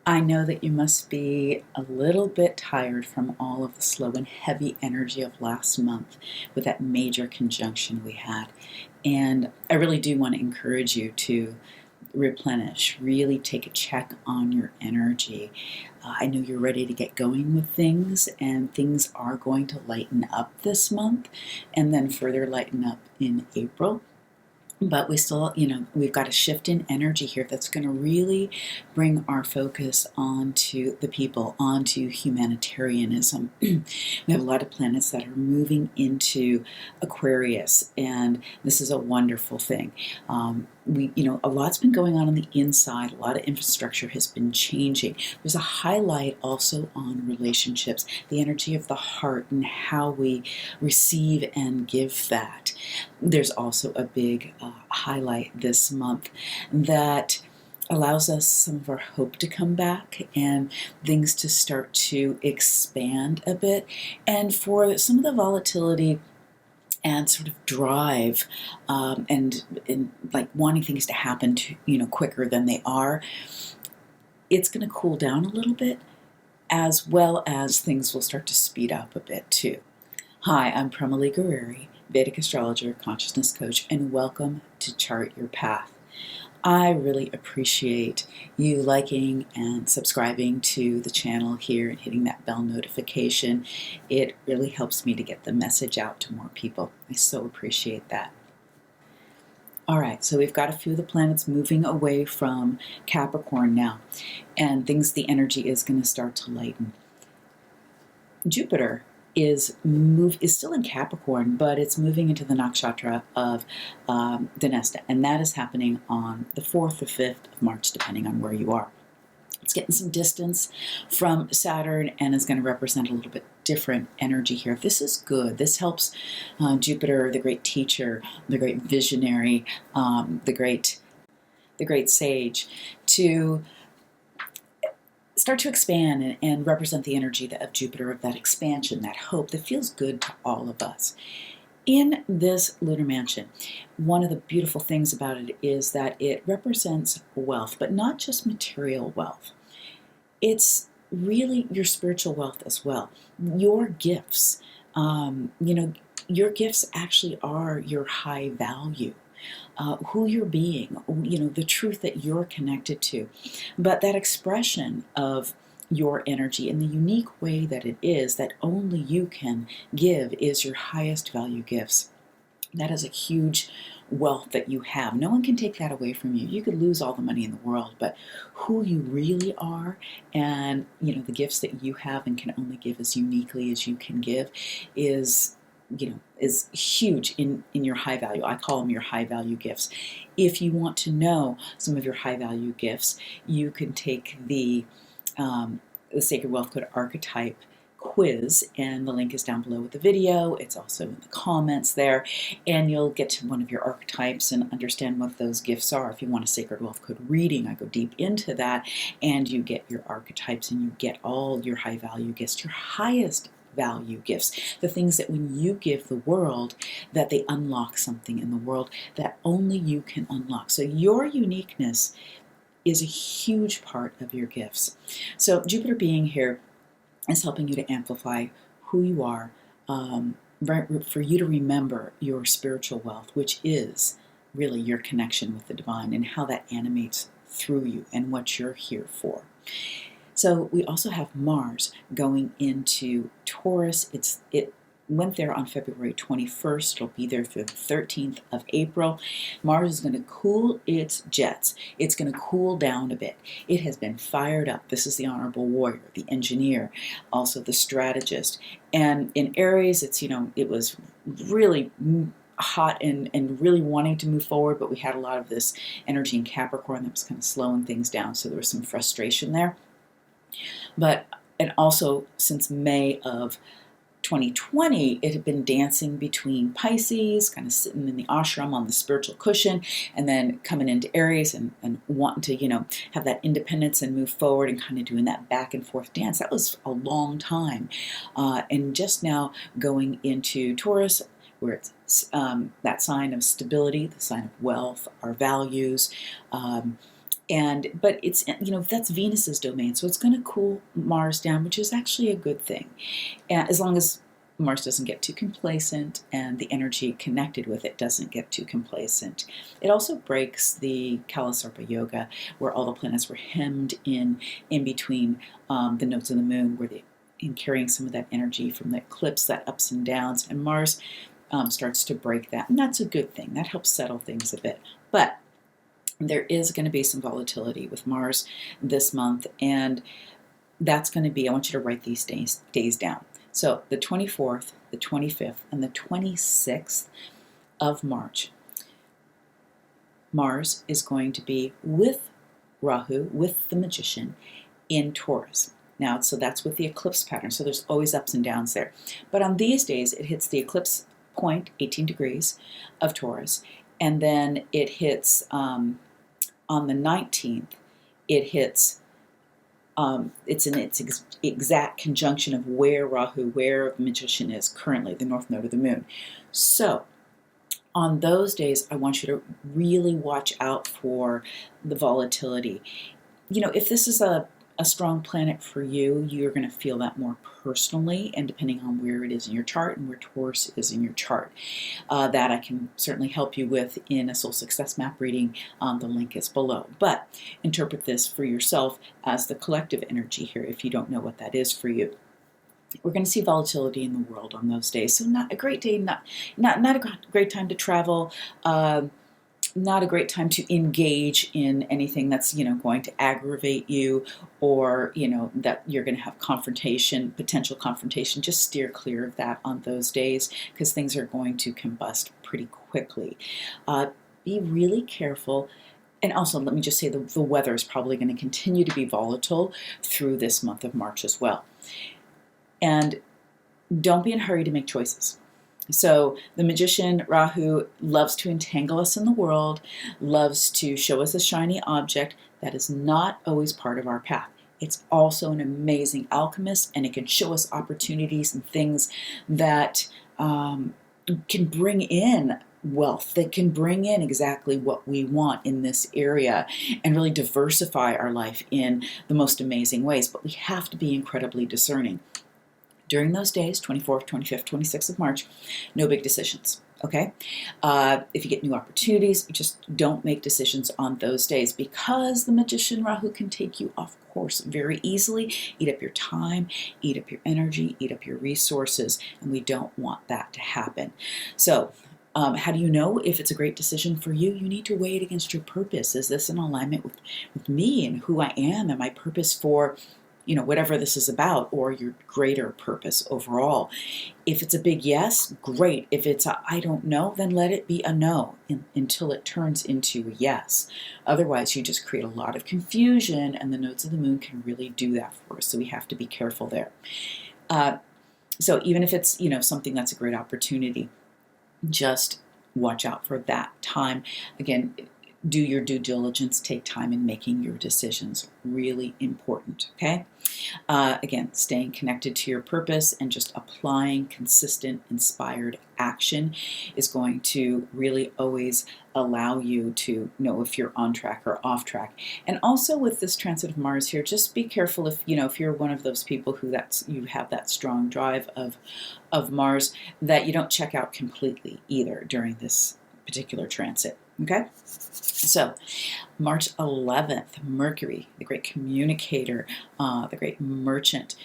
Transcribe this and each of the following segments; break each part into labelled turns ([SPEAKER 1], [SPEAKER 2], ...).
[SPEAKER 1] I know that you must be a little bit tired from all of the slow and heavy energy of last month with that major conjunction we had. And I really do want to encourage you to replenish, really take a check on your energy. I know you're ready to get going with things, and things are going to lighten up this month and then further lighten up in April. But we still, we've got a shift in energy here that's going to really bring our focus onto the people, onto humanitarianism. We have a lot of planets that are moving into Aquarius, and this is a wonderful thing. A lot's been going on the inside. A lot of infrastructure has been changing. There's a highlight also on relationships, the energy of the heart and how we receive and give that. There's also a big highlight this month that allows us some of our hope to come back and things to start to expand a bit. And for some of the volatility and sort of drive and like wanting things to happen quicker than they are, it's going to cool down a little bit, as well as things will start to speed up a bit too. Hi, I'm Prema Gurreri, Vedic astrologer, consciousness coach, and welcome to Chart Your Path. I really appreciate you liking and subscribing to the channel here and hitting that bell notification. It really helps me to get the message out to more people. I so appreciate that. All right, so we've got a few of the planets moving away from Capricorn now, and the energy is going to start to lighten. Jupiter is still in Capricorn, but it's moving into the nakshatra of Dinesta, and that is happening on the 4th or 5th of March, depending on where you are. It's getting some distance from Saturn and is going to represent a little bit different energy here. This is good. This helps Jupiter, the great teacher, the great visionary, the great sage, to start to expand and represent the energy of Jupiter, of that expansion, that hope that feels good to all of us. In this lunar mansion, one of the beautiful things about it is that it represents wealth, but not just material wealth. It's really your spiritual wealth as well. Your gifts, your gifts actually are your high value. Who you're being, the truth that you're connected to. But that expression of your energy in the unique way that it is, that only you can give, is your highest value gifts. That is a huge wealth that you have. No one can take that away from you. You could lose all the money in the world, but who you really are and, the gifts that you have and can only give as uniquely as you can give is huge in your high value. I call them your high value gifts. If you want to know some of your high value gifts, you can take the Sacred Wealth Code Archetype quiz, and the link is down below with the video. It's also in the comments there, and you'll get to one of your archetypes and understand what those gifts are. If you want a Sacred Wealth Code reading, I go deep into that, and you get your archetypes and you get all your high value gifts, your highest value gifts, the things that when you give the world, that they unlock something in the world that only you can unlock. So your uniqueness is a huge part of your gifts. So Jupiter being here is helping you to amplify who you are, for you to remember your spiritual wealth, which is really your connection with the divine and how that animates through you and what you're here for. So we also have Mars going into Taurus. It went there on February 21st. It'll be there through the 13th of April. Mars is going to cool its jets. It's going to cool down a bit. It has been fired up. This is the honorable warrior, the engineer, also the strategist. And in Aries, it was really hot and really wanting to move forward, but we had a lot of this energy in Capricorn that was kind of slowing things down. So there was some frustration there. And also since May of 2020, it had been dancing between Pisces, kind of sitting in the ashram on the spiritual cushion, and then coming into Aries and wanting to, have that independence and move forward and kind of doing that back and forth dance. That was a long time. And just now going into Taurus, where it's that sign of stability, the sign of wealth, our values, But it's, that's Venus's domain, so it's going to cool Mars down, which is actually a good thing, and as long as Mars doesn't get too complacent and the energy connected with it doesn't get too complacent. It also breaks the Kalasarpa Yoga, where all the planets were hemmed in between the nodes of the moon, where in carrying some of that energy from the eclipse, that ups and downs, and Mars starts to break that, and that's a good thing. That helps settle things a bit. But there is going to be some volatility with Mars this month, and that's going to be, I want you to write these days down. So the 24th, the 25th, and the 26th of March, Mars is going to be with Rahu, with the Magician, in Taurus. Now, so that's with the eclipse pattern, so there's always ups and downs there. But on these days, it hits the eclipse point, 18 degrees of Taurus, and then it hits, on the 19th, it hits, it's in its exact conjunction of where Rahu, where the Magician is currently, the north node of the moon. So on those days, I want you to really watch out for the volatility. If this is a strong planet for you, you're going to feel that more personally, and depending on where it is in your chart and where Taurus is in your chart. That I can certainly help you with in a Soul Success Map reading. The link is below. But interpret this for yourself as the collective energy here if you don't know what that is for you. We're going to see volatility in the world on those days. So not a great day, not a great time to travel. Not a great time to engage in anything that's, going to aggravate you, or, that you're going to have potential confrontation. Just steer clear of that on those days, because things are going to combust pretty quickly. Be really careful. And also, let me just say the weather is probably going to continue to be volatile through this month of March as well. And don't be in a hurry to make choices. So the Magician, Rahu, loves to entangle us in the world, loves to show us a shiny object. That is not always part of our path. It's also an amazing alchemist, and it can show us opportunities and things that can bring in wealth, that can bring in exactly what we want in this area and really diversify our life in the most amazing ways. But we have to be incredibly discerning. During those days, 24th, 25th, 26th of March, no big decisions, okay? If you get new opportunities, just don't make decisions on those days, because the Magician Rahu can take you off course very easily, eat up your time, eat up your energy, eat up your resources, and we don't want that to happen. So, how do you know if it's a great decision for you? You need to weigh it against your purpose. Is this in alignment with me and who I am and my purpose for whatever this is about, or your greater purpose overall? If it's a big yes, great. If it's a I don't know, then let it be a no until it turns into a yes. Otherwise, you just create a lot of confusion, and the nodes of the moon can really do that for us. So we have to be careful there. So even if it's, something that's a great opportunity, just watch out for that time. Again, do your due diligence, take time in making your decisions. Really important, okay? Again, staying connected to your purpose and just applying consistent, inspired action is going to really always allow you to know if you're on track or off track. And also with this transit of Mars here, just be careful if you're one of those people who you have that strong drive of Mars, that you don't check out completely either during this particular transit. Okay, so March 11th, Mercury, the great communicator, the great merchant,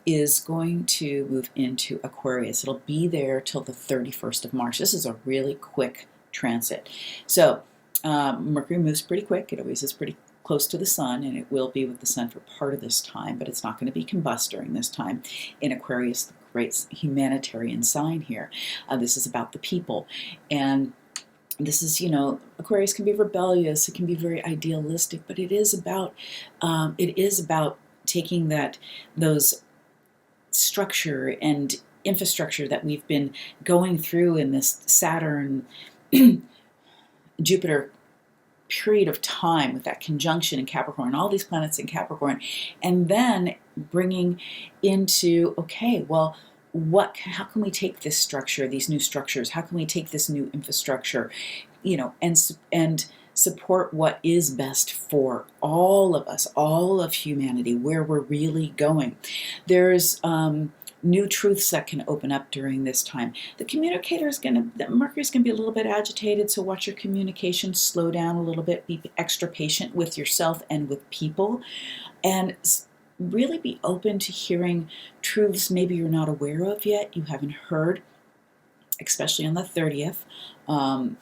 [SPEAKER 1] is going to move into Aquarius. It'll be there till the 31st of March. This is a really quick transit. So Mercury moves pretty quick. It always is pretty close to the sun, and it will be with the sun for part of this time, but it's not going to be combust during this time. In Aquarius, the great humanitarian sign here. This is about the people. And this is, Aquarius can be rebellious, it can be very idealistic, but it is about taking those structure and infrastructure that we've been going through in this Saturn Jupiter period of time, with that conjunction in Capricorn, all these planets in Capricorn, and then bringing into, okay, well, how can we take this structure, these new structures, how can we take this new infrastructure, and support what is best for all of us, all of humanity, where we're really going. There's new truths that can open up during this time. The communicator is Mercury's going to be a little bit agitated, so watch your communication, slow down a little bit, be extra patient with yourself and with people, and really be open to hearing truths maybe you're not aware of yet, you haven't heard, especially on the 30th.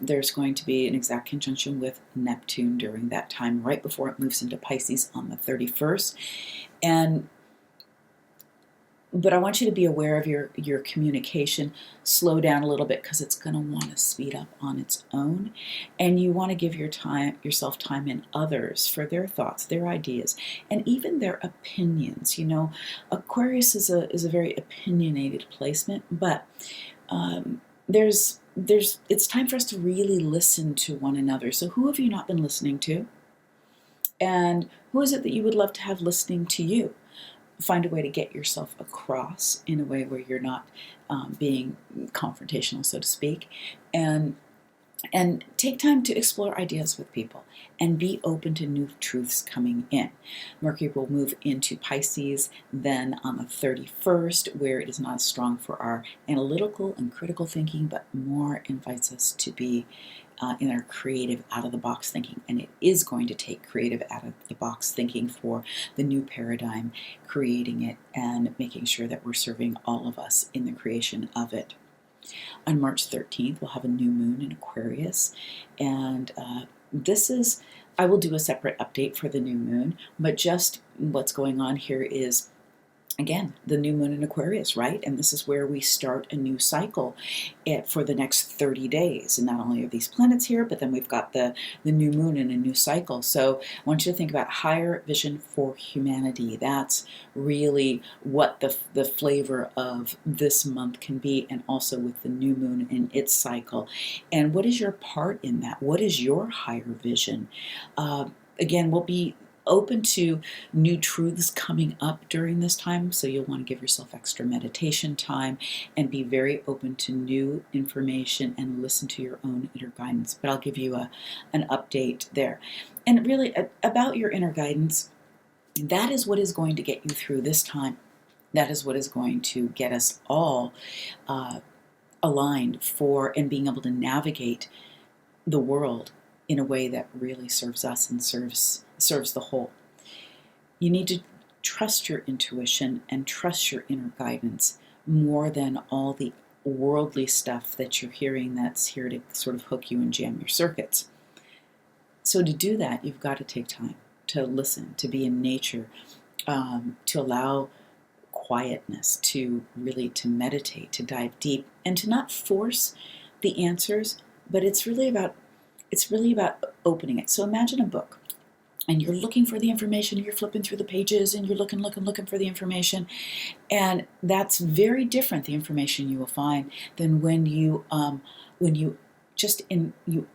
[SPEAKER 1] There's going to be an exact conjunction with Neptune during that time, right before it moves into Pisces on the 31st. But I want you to be aware of your communication. Slow down a little bit because it's going to want to speed up on its own. And you want to give yourself time and others for their thoughts, their ideas, and even their opinions. You know, Aquarius is a very opinionated placement, but it's time for us to really listen to one another. So who have you not been listening to? And who is it that you would love to have listening to you? Find a way to get yourself across in a way where you're not being confrontational, so to speak, and take time to explore ideas with people and be open to new truths coming in. Mercury will move into Pisces then on the 31st, where it is not as strong for our analytical and critical thinking, but more invites us to be in our creative, out-of-the-box thinking. And it is going to take creative, out-of-the-box thinking for the new paradigm, creating it and making sure that we're serving all of us in the creation of it. On March 13th, we'll have a new moon in Aquarius. And I will do a separate update for the new moon, but just what's going on here is, again, the new moon in Aquarius, right? And this is where we start a new cycle for the next 30 days. And not only are these planets here, but then we've got the new moon in a new cycle. So I want you to think about higher vision for humanity. That's really what the flavor of this month can be, and also with the new moon in its cycle. And what is your part in that? What is your higher vision? Again, we'll be open to new truths coming up during this time, so you'll want to give yourself extra meditation time and be very open to new information and listen to your own inner guidance. But I'll give you an update there. And really, about your inner guidance, that is what is going to get you through this time. That is what is going to get us all aligned for and being able to navigate the world in a way that really serves us and serves the whole. You need to trust your intuition and trust your inner guidance more than all the worldly stuff that you're hearing that's here to sort of hook you and jam your circuits. So to do that, you've got to take time to listen, to be in nature, to allow quietness, to meditate, to dive deep, and to not force the answers, but it's really about opening it. So imagine a book, and you're looking for the information, you're flipping through the pages, and you're looking for the information, and that's very different, the information you will find, than when you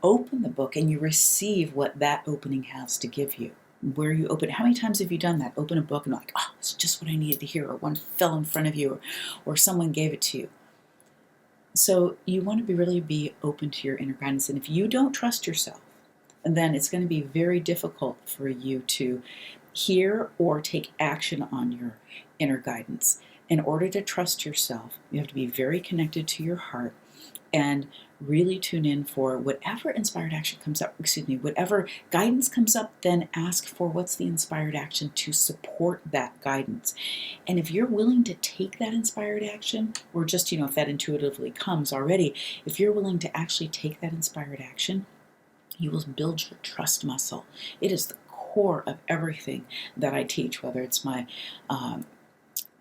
[SPEAKER 1] open the book and you receive what that opening has to give you. Where you open, how many times have you done that? Open a book and like, oh, it's just what I needed to hear, or one fell in front of you, or someone gave it to you. So you want to really be open to your inner guidance. And if you don't trust yourself, then it's going to be very difficult for you to hear or take action on your inner guidance. In order to trust yourself, you have to be very connected to your heart and really tune in for whatever inspired action comes up, whatever guidance comes up, then ask for what's the inspired action to support that guidance. And if you're willing to take that inspired action, or just, if that intuitively comes already, if you're willing to actually take that inspired action, you will build your trust muscle. It is the core of everything that I teach, whether it's my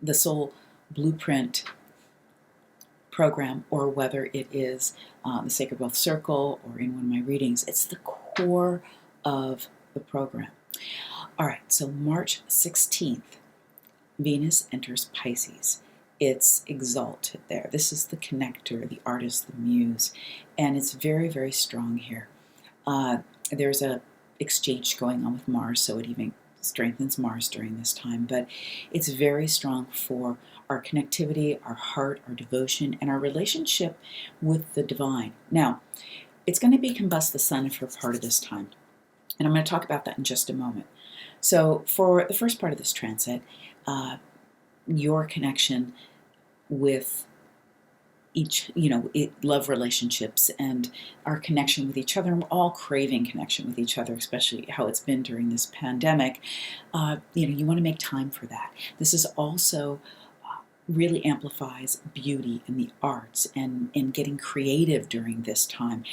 [SPEAKER 1] the Soul Blueprint program, or whether it is the Sacred Wealth Circle, or in one of my readings. It's the core of the program. All right, so March 16th, Venus enters Pisces. It's exalted there. This is the connector, the artist, the muse, and it's very, very strong here. There's a exchange going on with Mars, so it even strengthens Mars during this time, but it's very strong for our connectivity, our heart, our devotion, and our relationship with the divine. Now, it's going to be combust the sun if you're part of this time. And I'm going to talk about that in just a moment. So for the first part of this transit, your connection with love relationships and our connection with each other. And we're all craving connection with each other, especially how it's been during this pandemic. You want to make time for that. This is also really amplifies beauty and the arts and getting creative during this time.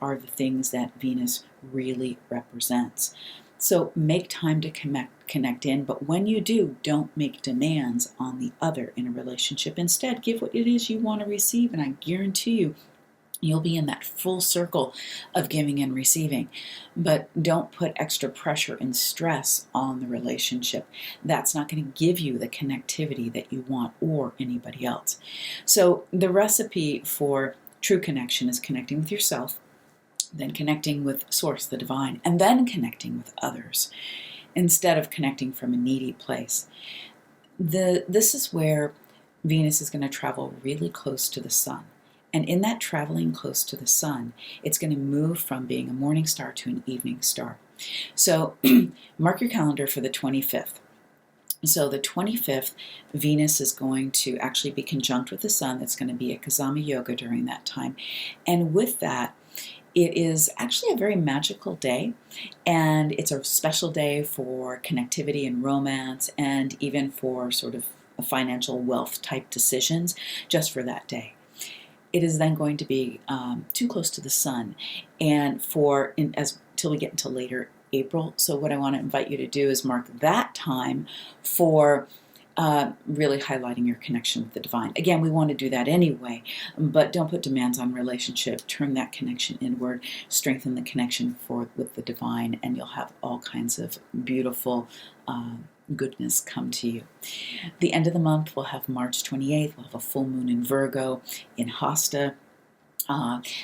[SPEAKER 1] Are the things that Venus really represents. So make time to connect in, but when you do, don't make demands on the other in a relationship. Instead, give what it is you want to receive, and I guarantee you, you'll be in that full circle of giving and receiving. But don't put extra pressure and stress on the relationship. That's not going to give you the connectivity that you want or anybody else. So the recipe for true connection is connecting with yourself, then connecting with Source, the divine, and then connecting with others instead of connecting from a needy place. This is where Venus is going to travel really close to the sun. And in that traveling close to the sun, it's going to move from being a morning star to an evening star. So mark your calendar for the 25th. So the 25th, Venus is going to actually be conjunct with the sun. That's going to be at Kazama Yoga during that time. And with that, it is actually a very magical day, and it's a special day for connectivity and romance, and even for sort of financial wealth type decisions, just for that day. It is then going to be too close to the sun, and till we get into later April. So what I want to invite you to do is mark that time for really highlighting your connection with the divine. Again, we want to do that anyway, but don't put demands on relationship. Turn that connection inward, strengthen the connection with the divine, and you'll have all kinds of beautiful goodness come to you. The end of the month, we'll have March 28th. We'll have a full moon in Virgo in Hasta.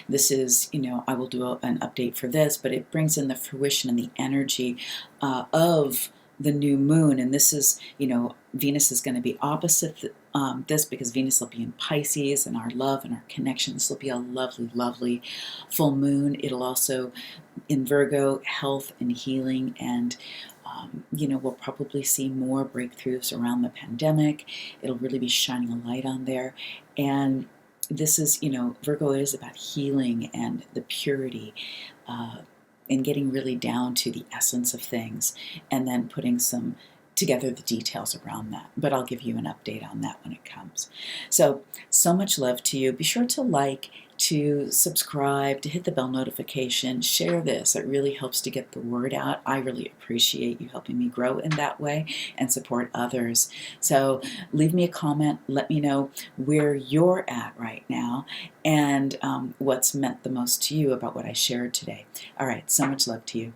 [SPEAKER 1] This is, I will do an update for this, but it brings in the fruition and the energy of the new moon. And this is, Venus is going to be opposite this, because Venus will be in Pisces, and our love and our connection. This will be a lovely, lovely full moon. It'll also, in Virgo, health and healing, and we'll probably see more breakthroughs around the pandemic. It'll really be shining a light on there. And this is, Virgo is about healing and the purity, and getting really down to the essence of things, and then putting together the details around that. But I'll give you an update on that when it comes. So much love to you. Be sure to to subscribe, to hit the bell notification, share this. It really helps to get the word out. I really appreciate you helping me grow in that way and support others. So leave me a comment. Let me know where you're at right now, and what's meant the most to you about what I shared today. All right, so much love to you.